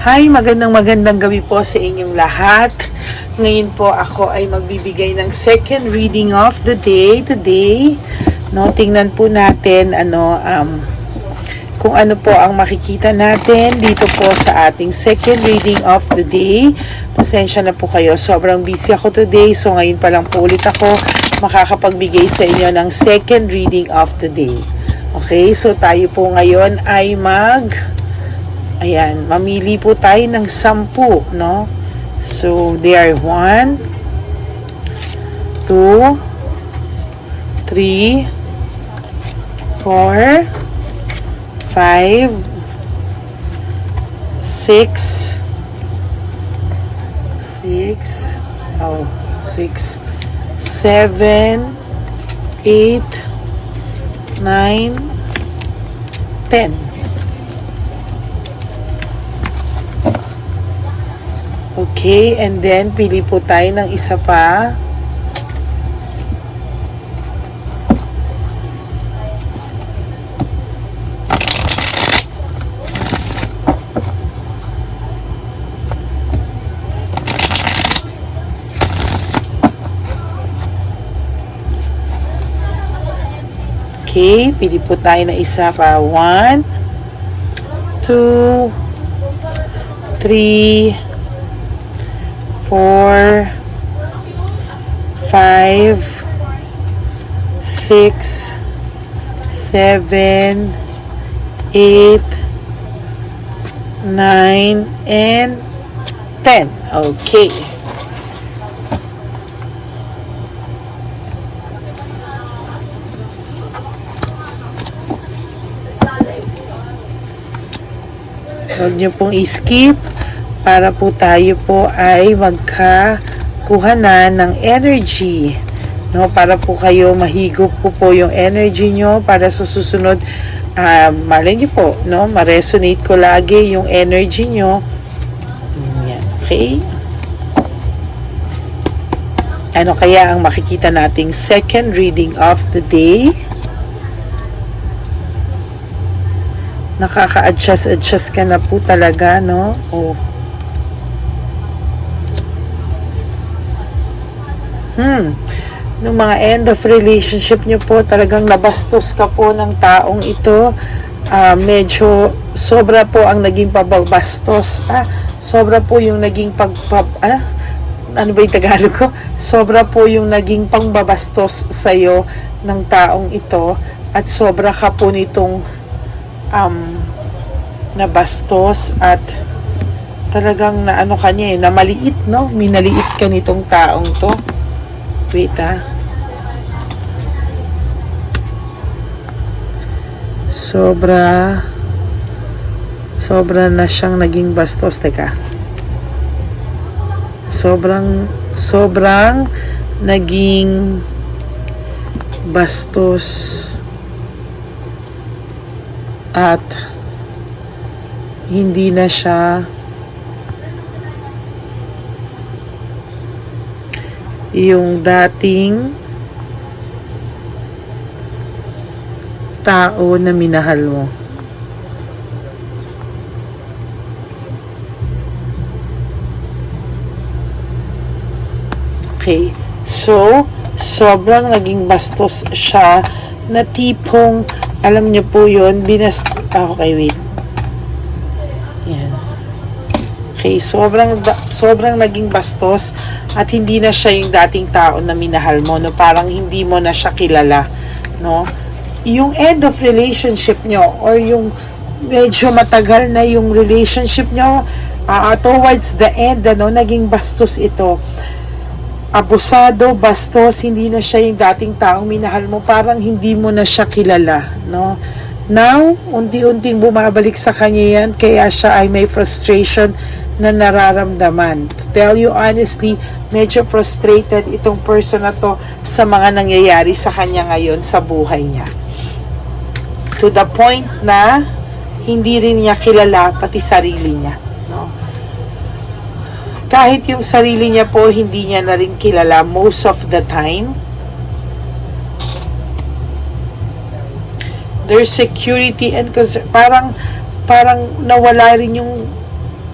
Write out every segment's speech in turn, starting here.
Hi, magandang gabi po sa inyong lahat. Ngayon po ako ay magbibigay ng second reading of the day today. No, tingnan po natin kung ano po ang makikita natin dito po sa ating second reading of the day. Pasensya na po kayo, sobrang busy ako today, so ngayon pa lang po ulit ako makakapagbigay sa inyo ng second reading of the day. Okay, so tayo po ngayon ay mamili po tayo ng 10, no? So, there are 1, 2, 3, 4, 5, 6, 7, 8, 9, 10. Okay, and then pili po tayo ng isa pa. Okay, pili po tayo ng isa pa. 1, 2, 3, 4, 5, 6, 7, 8, 9, and 10. Okay. Huwag niyo pong i-skip para po tayo po ay magkakuha na ng energy, no? Para po kayo mahigop po yung energy nyo para sa susunod. Malay niyo po, no? Ma-resonate ko lagi yung energy nyo. Yan, okay? Ano kaya ang makikita nating second reading of the day? Nakaka-adjust ka na po talaga, no? Nung mga end of relationship nyo po, talagang nabastos ka po ng taong ito. Medyo sobra po ang naging pababastos. Sobra po yung naging ano ba yung Tagalog ko? Sobra po yung naging pangbabastos sa'yo ng taong ito. At sobra ka po nitong nabastos at talagang na maliit, no? Minaliit ka nitong taong to. Wait, sobra na siyang naging bastos. Teka, sobrang naging bastos at hindi na siya yung dating tao na minahal mo. Okay, so sobrang naging bastos siya na tipong, alam niyo po yun, okay, wait. Yan. Okay, sobrang naging bastos at hindi na siya yung dating tao na minahal mo, no? Parang hindi mo na siya kilala, no? Yung end of relationship nyo or yung medyo matagal na yung relationship nyo, towards the end, naging bastos ito. Abusado, bastos, hindi na siya yung dating taong minahal mo, parang hindi mo na siya kilala, no? Now, unti-unting bumabalik sa kanya yan, kaya siya ay may frustration na nararamdaman. To tell you honestly, medyo frustrated itong person na to sa mga nangyayari sa kanya ngayon sa buhay niya. To the point na hindi rin niya kilala pati sarili niya, no? Kahit yung sarili niya po, hindi niya na rin kilala most of the time. There's security and concern. Parang nawala rin yung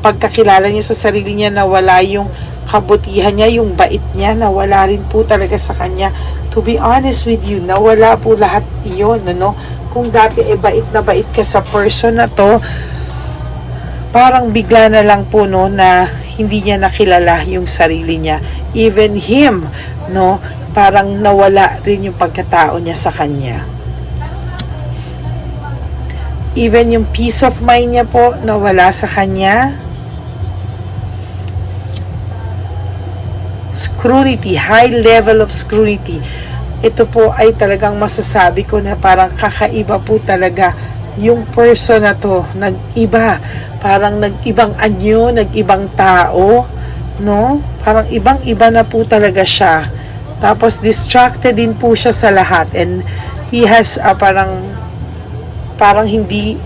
pagkakilala niya sa sarili niya, nawala yung kabutihan niya, yung bait niya, nawala rin po talaga sa kanya. To be honest with you, nawala po lahat iyon, ano? Kung dati bait na bait ka sa person na to, parang bigla na lang po, no, na hindi niya nakilala yung sarili niya. Even him, no, parang nawala rin yung pagkatao niya sa kanya. Even yung peace of mind niya po, nawala sa kanya. Scrutiny, high level of scrutiny. Ito po ay talagang masasabi ko na parang kakaiba po talaga yung person na to. Nag-iba. Parang nag-ibang anyo, nag-ibang tao. No? Parang ibang-iba na po talaga siya. Tapos distracted din po siya sa lahat. And he has parang hindi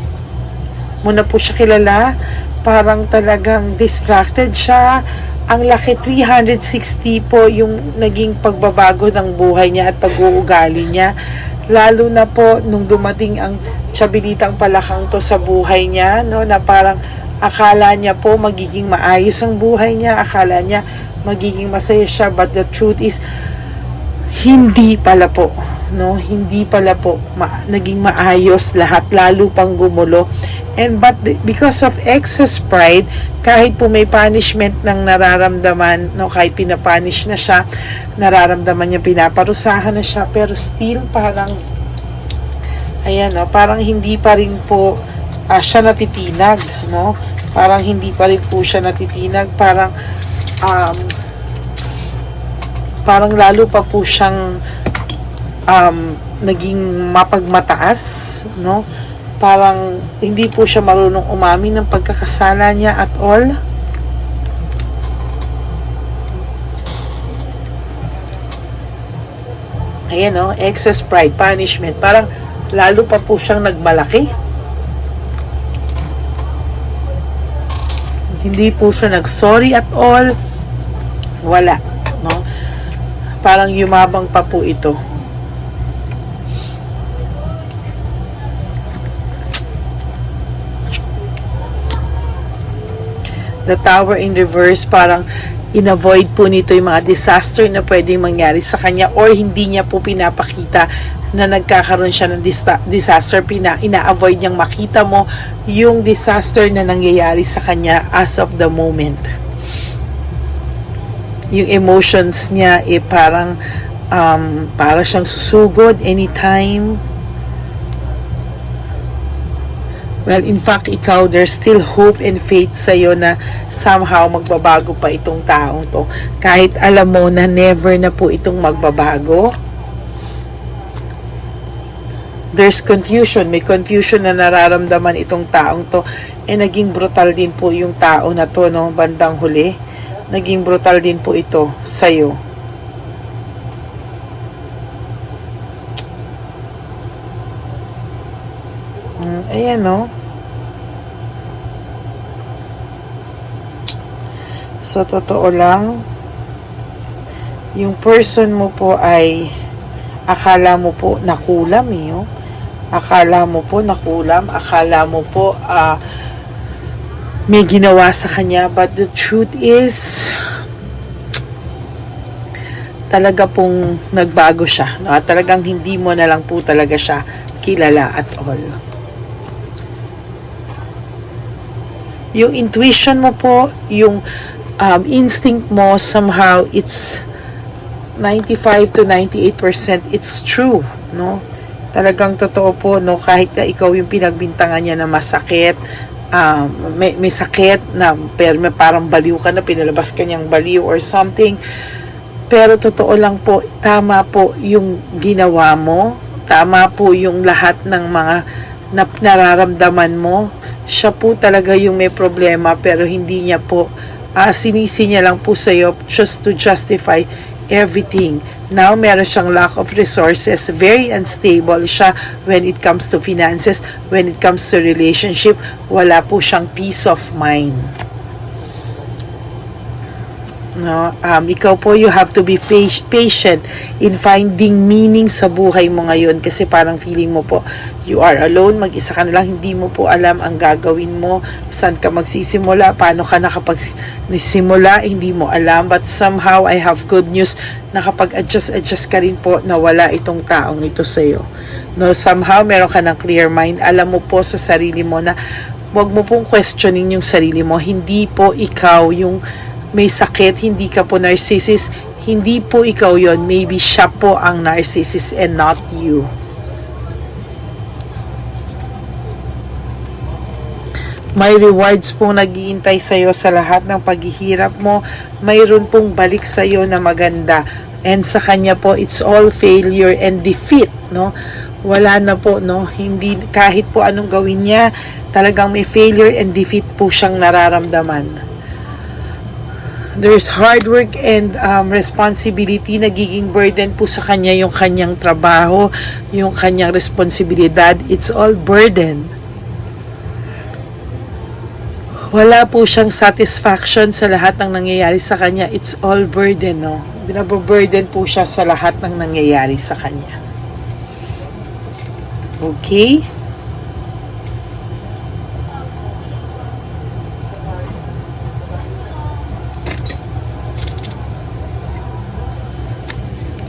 mo na po siya kilala. Parang talagang distracted siya. Ang laki, 360 po yung naging pagbabago ng buhay niya at pag-uugali niya. Lalo na po nung dumating ang tsabilitang palakang to sa buhay niya, no, na parang akala niya po magiging maayos ang buhay niya, akala niya magiging masaya siya, but the truth is hindi pala po, no, hindi pala po naging maayos lahat, lalo pang gumulo. And but because of excess pride, kahit po may punishment ng nararamdaman, no, kahit pinapunish na siya, nararamdaman niya pinaparusahan na siya, pero still parang ayan, no, parang hindi pa rin po siya natitinag, no? Parang hindi pa rin po siya natitinag, parang lalo pa po siyang naging mapagmataas, no? Parang hindi po siya marunong umamin ng pagkakasala niya at all. Ayan, no? Excess pride, punishment. Parang lalo pa po siyang nagmalaki. Hindi po siya nag-sorry at all. Wala, no? Parang yumabang pa po ito. The Tower in reverse, parang in-avoid po nito yung mga disaster na pwedeng mangyari sa kanya, or hindi niya po pinapakita na nagkakaroon siya ng disaster. Ina-avoid niyang makita mo yung disaster na nangyayari sa kanya as of the moment. Yung emotions niya parang para siyang susugod anytime. Well, in fact, ikaw, there's still hope and faith sa'yo na somehow magbabago pa itong taong to. Kahit alam mo na never na po itong magbabago. There's confusion. May confusion na nararamdaman itong taong to. Naging brutal din po yung tao na to, no, bandang huli. Naging brutal din po ito sa'yo. Ayan, no? So, totoo lang, yung person mo po ay akala mo po nakulam, no? Akala mo po nakulam, akala mo po may ginawa sa kanya, but the truth is talaga pong nagbago siya, no? At talagang hindi mo na lang po talaga siya kilala at all. Yung intuition mo po, yung instinct mo, somehow it's 95 to 98% it's true, no? Talagang totoo po, no? Kahit na ikaw yung pinagbintangan niya na masakit, may sakit na pero parang baliw ka na, pinalabas ka niyang baliw or something, pero totoo lang po, tama po yung ginawa mo, tama po yung lahat ng mga nararamdaman mo. Siya po talaga yung may problema, pero hindi niya po sinisi niya lang po sa'yo just to justify everything. Now, meron siyang lack of resources, very unstable siya when it comes to finances, when it comes to relationship, wala po siyang peace of mind. No, ikaw po, you have to be patient in finding meaning sa buhay mo ngayon, kasi parang feeling mo po you are alone, mag-isa ka na lang, hindi mo po alam ang gagawin mo, saan ka magsisimula, paano ka nakapagsimula, hindi mo alam. But somehow I have good news, nakapag-adjust ka rin po na wala itong taong ito sa'yo. No, somehow meron ka ng clear mind, alam mo po sa sarili mo na wag mo pong questioning yung sarili mo, hindi po ikaw yung may sakit, hindi ka po narcissist, hindi po ikaw yon, maybe siya po ang narcissist and not you. May rewards pong nag-iintay sa'yo sa lahat ng paghihirap mo, mayroon pong balik sa'yo na maganda, and sa kanya po it's all failure and defeat, no? Wala na po, no? Hindi, kahit po anong gawin niya, talagang may failure and defeat po siyang nararamdaman. There's hard work and responsibility, nagiging burden po sa kanya yung kanyang trabaho, yung kanyang responsibilidad, it's all burden. Wala po siyang satisfaction sa lahat ng nangyayari sa kanya, it's all burden, no? Binaburden po siya sa lahat ng nangyayari sa kanya. Okay?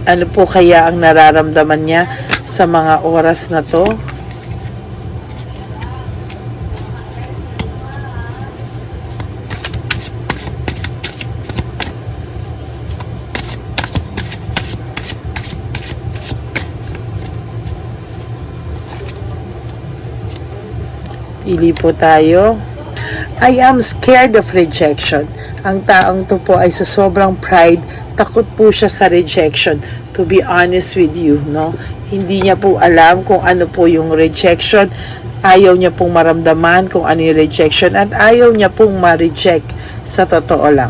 Ano po kaya ang nararamdaman niya sa mga oras na to? Pili po tayo. I am scared of rejection. Ang taong to po ay sa sobrang pride, takot po siya sa rejection. To be honest with you, no? Hindi niya po alam kung ano po yung rejection. Ayaw niya pong maramdaman kung ano yung rejection, at ayaw niya pong ma-reject, sa totoo lang.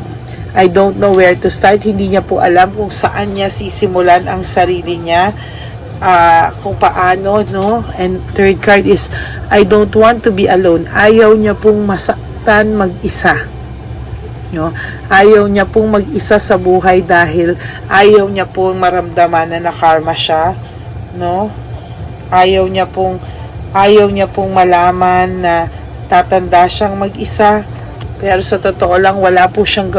I don't know where to start. Hindi niya po alam kung saan niya sisimulan ang sarili niya, kung paano, no? And third card is, I don't want to be alone. Ayaw niya pong masaktan mag-isa. No? Ayaw niya pong mag-isa sa buhay dahil ayaw niya pong maramdaman na nakarma siya, no? Ayaw niya pong malaman na tatanda siyang mag-isa. Pero sa totoo lang, wala po siyang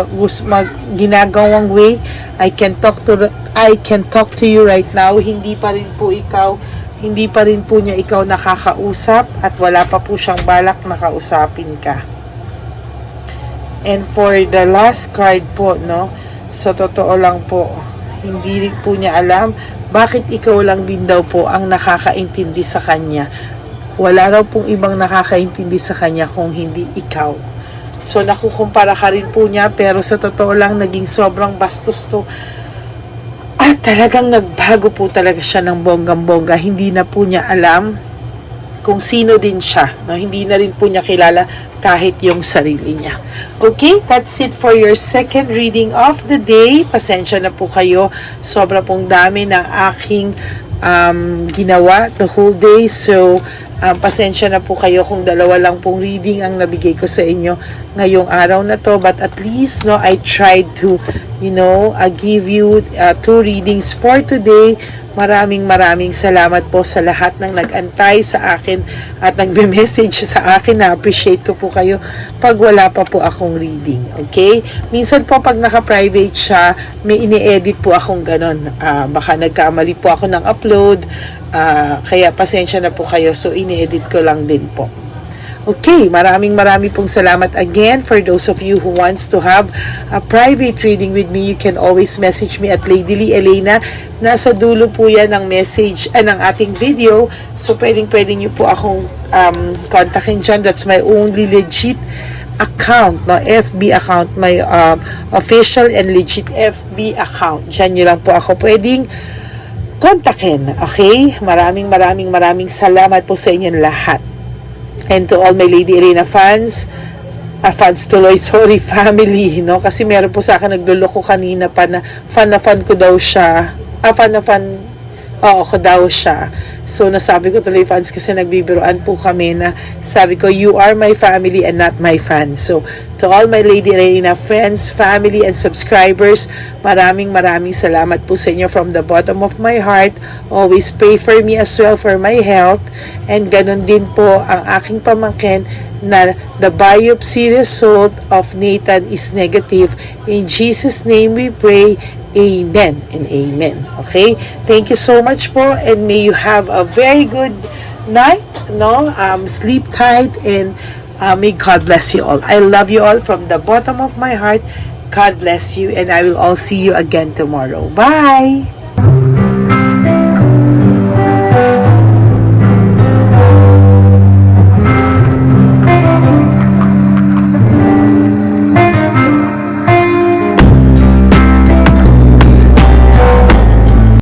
ginagawang way. I can talk to you right now. Hindi pa rin po niya ikaw nakakausap, at wala pa po siyang balak na kausapin ka. And for the last card po, no, sa totoo lang po, hindi po niya alam bakit ikaw lang din daw po ang nakakaintindi sa kanya. Wala raw pong ibang nakakaintindi sa kanya kung hindi ikaw. So nakukumpara ka rin po niya, pero sa totoo lang naging sobrang bastos to. At talagang nagbago po talaga siya ng bonggang-bongga. Hindi na po niya alam kung sino din siya, no? Hindi na rin po niya kilala kahit yung sarili niya. Okay, that's it for your second reading of the day. Pasensya na po kayo, sobra pong dami ng aking ginawa the whole day. So pasensya na po kayo kung dalawa lang pong reading ang nabigay ko sa inyo ngayong araw na to, but at least, no, I tried to, give you 2 readings for today. Maraming salamat po sa lahat ng nag-antay sa akin at nagbe-message sa akin. Na-appreciate ko po kayo pag wala pa po akong reading. Okay? Minsan po pag naka-private siya, may ini-edit po akong ganon. Baka nagkamali po ako ng upload. Kaya pasensya na po kayo. So, ini-edit ko lang din po. Okay, maraming pong salamat again. For those of you who wants to have a private reading with me, you can always message me at Lady Lee Elena. Nasa dulo po yan ng message, ng ating video. So, pwedeng nyo po akong kontakin dyan. That's my only legit account, no? FB account, my official and legit FB account. Dyan nyo lang po ako pwedeng kontakin. Okay? Maraming salamat po sa inyong lahat. And to all my Lady Elena fans, family, no? Kasi meron po sa akin nagluloko kanina pa na fan ko daw siya. Oo, ako daw siya. So, nasabi ko tuloy fans kasi nagbibiroan po kami na sabi ko, you are my family and not my fans. So, to all my Lady Reina friends, family, and subscribers, maraming salamat po sa inyo from the bottom of my heart. Always pray for me as well for my health. And ganun din po ang aking pamangkin na the biopsy result of Nathan is negative. In Jesus' name we pray. Amen and amen. Okay? Thank you so much po, and may you have a very good night, no? Sleep tight, and may God bless you all. I love you all from the bottom of my heart. God bless you, and I will all see you again tomorrow. Bye!